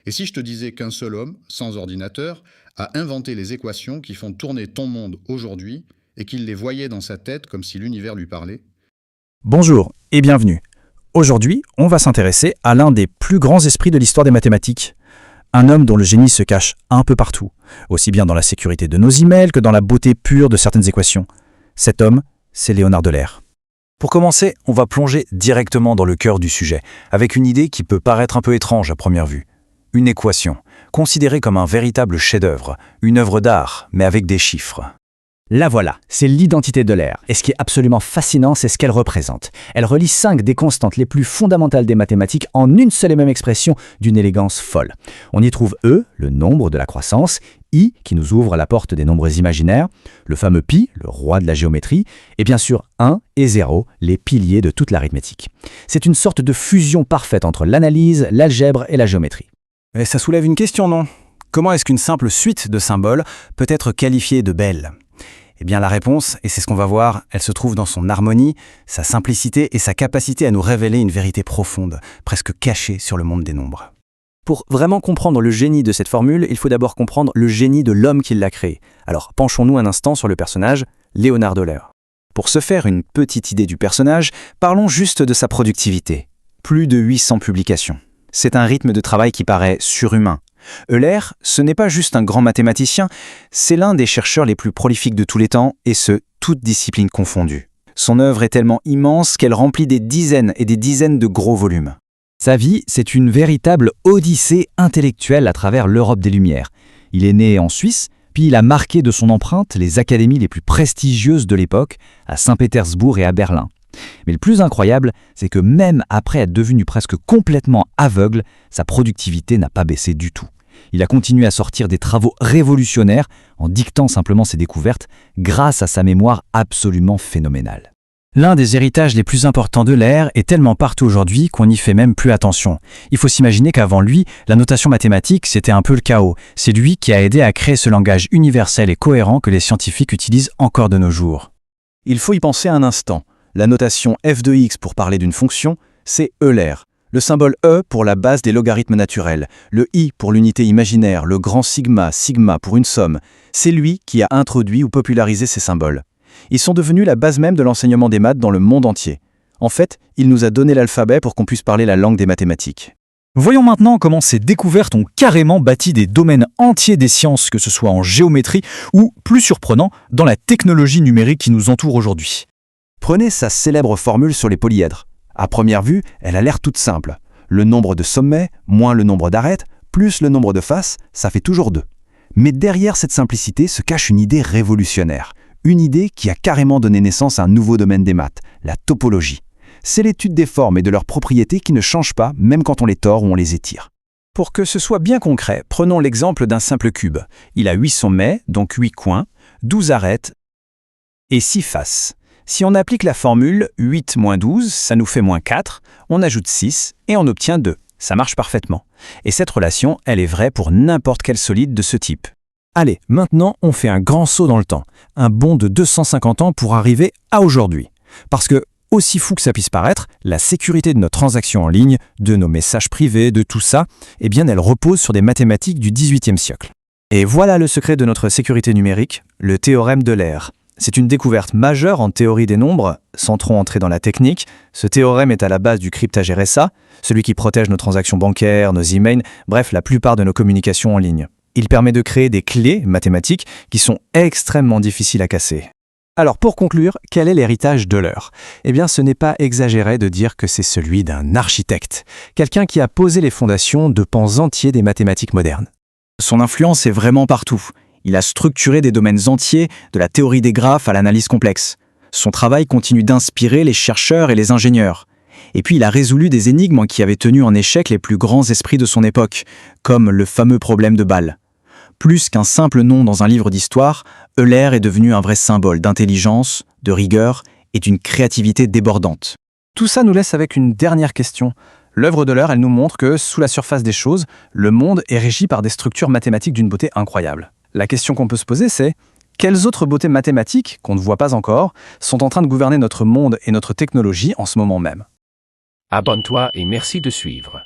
Et si je te disais qu'un seul homme, sans ordinateur, a inventé les équations qui font tourner ton monde aujourd'hui et qu'il les voyait dans sa tête comme si l'univers lui parlait? Bonjour et bienvenue. Aujourd'hui, on va s'intéresser à l'un des plus grands esprits de l'histoire des mathématiques. Un homme dont le génie se cache un peu partout, aussi bien dans la sécurité de nos emails que dans la beauté pure de certaines équations. Cet homme, c'est Léonard de Leyre. Pour commencer, on va plonger directement dans le cœur du sujet, avec une idée qui peut paraître un peu étrange à première vue. Une équation, considérée comme un véritable chef-d'œuvre, une œuvre d'art, mais avec des chiffres. La voilà, c'est l'identité de Leyre. Et ce qui est absolument fascinant, c'est ce qu'elle représente. Elle relie 5 des constantes les plus fondamentales des mathématiques en une seule et même expression d'une élégance folle. On y trouve E, le nombre de la croissance, I, qui nous ouvre la porte des nombres imaginaires, le fameux pi, le roi de la géométrie, et bien sûr 1 et 0, les piliers de toute l'arithmétique. C'est une sorte de fusion parfaite entre l'analyse, l'algèbre et la géométrie. Et ça soulève une question, non? Comment est-ce qu'une simple suite de symboles peut être qualifiée de belle? Eh bien la réponse, et c'est ce qu'on va voir, elle se trouve dans son harmonie, sa simplicité et sa capacité à nous révéler une vérité profonde, presque cachée sur le monde des nombres. Pour vraiment comprendre le génie de cette formule, il faut d'abord comprendre le génie de l'homme qui l'a créée. Alors penchons-nous un instant sur le personnage, Léonard de Leyre. Pour se faire une petite idée du personnage, parlons juste de sa productivité. Plus de 800 publications. C'est un rythme de travail qui paraît surhumain. Euler, ce n'est pas juste un grand mathématicien, c'est l'un des chercheurs les plus prolifiques de tous les temps, et ce, toutes disciplines confondues. Son œuvre est tellement immense qu'elle remplit des dizaines et des dizaines de gros volumes. Sa vie, c'est une véritable odyssée intellectuelle à travers l'Europe des Lumières. Il est né en Suisse, puis il a marqué de son empreinte les académies les plus prestigieuses de l'époque, à Saint-Pétersbourg et à Berlin. Mais le plus incroyable, c'est que même après être devenu presque complètement aveugle, sa productivité n'a pas baissé du tout. Il a continué à sortir des travaux révolutionnaires en dictant simplement ses découvertes grâce à sa mémoire absolument phénoménale. L'un des héritages les plus importants de Leyre est tellement partout aujourd'hui qu'on n'y fait même plus attention. Il faut s'imaginer qu'avant lui, la notation mathématique, c'était un peu le chaos. C'est lui qui a aidé à créer ce langage universel et cohérent que les scientifiques utilisent encore de nos jours. Il faut y penser un instant. La notation f de x pour parler d'une fonction, c'est Euler. Le symbole E pour la base des logarithmes naturels, le I pour l'unité imaginaire, le grand sigma, sigma pour une somme. C'est lui qui a introduit ou popularisé ces symboles. Ils sont devenus la base même de l'enseignement des maths dans le monde entier. En fait, il nous a donné l'alphabet pour qu'on puisse parler la langue des mathématiques. Voyons maintenant comment ces découvertes ont carrément bâti des domaines entiers des sciences, que ce soit en géométrie ou, plus surprenant, dans la technologie numérique qui nous entoure aujourd'hui. Prenez sa célèbre formule sur les polyèdres. À première vue, elle a l'air toute simple. Le nombre de sommets moins le nombre d'arêtes plus le nombre de faces, ça fait toujours 2. Mais derrière cette simplicité se cache une idée révolutionnaire. Une idée qui a carrément donné naissance à un nouveau domaine des maths, la topologie. C'est l'étude des formes et de leurs propriétés qui ne changent pas même quand on les tord ou on les étire. Pour que ce soit bien concret, prenons l'exemple d'un simple cube. Il a 8 sommets, donc 8 coins, 12 arêtes et 6 faces. Si on applique la formule 8 moins 12, ça nous fait moins 4, on ajoute 6 et on obtient 2. Ça marche parfaitement. Et cette relation, elle est vraie pour n'importe quel solide de ce type. Allez, maintenant on fait un grand saut dans le temps, un bond de 250 ans pour arriver à aujourd'hui. Parce que, aussi fou que ça puisse paraître, la sécurité de nos transactions en ligne, de nos messages privés, de tout ça, eh bien elle repose sur des mathématiques du XVIIIe siècle. Et voilà le secret de notre sécurité numérique, le théorème de Leyre. C'est une découverte majeure en théorie des nombres, sans trop entrer dans la technique. Ce théorème est à la base du cryptage RSA, celui qui protège nos transactions bancaires, nos emails, bref, la plupart de nos communications en ligne. Il permet de créer des clés mathématiques qui sont extrêmement difficiles à casser. Alors pour conclure, quel est l'héritage de Leyre? Eh bien ce n'est pas exagéré de dire que c'est celui d'un architecte, quelqu'un qui a posé les fondations de pans entiers des mathématiques modernes. Son influence est vraiment partout. Il a structuré des domaines entiers, de la théorie des graphes à l'analyse complexe. Son travail continue d'inspirer les chercheurs et les ingénieurs. Et puis il a résolu des énigmes qui avaient tenu en échec les plus grands esprits de son époque, comme le fameux problème de Bâle. Plus qu'un simple nom dans un livre d'histoire, Euler est devenu un vrai symbole d'intelligence, de rigueur et d'une créativité débordante. Tout ça nous laisse avec une dernière question. L'œuvre d'Euler, elle nous montre que, sous la surface des choses, le monde est régi par des structures mathématiques d'une beauté incroyable. La question qu'on peut se poser, c'est quelles autres beautés mathématiques, qu'on ne voit pas encore, sont en train de gouverner notre monde et notre technologie en ce moment même? Abonne-toi et merci de suivre.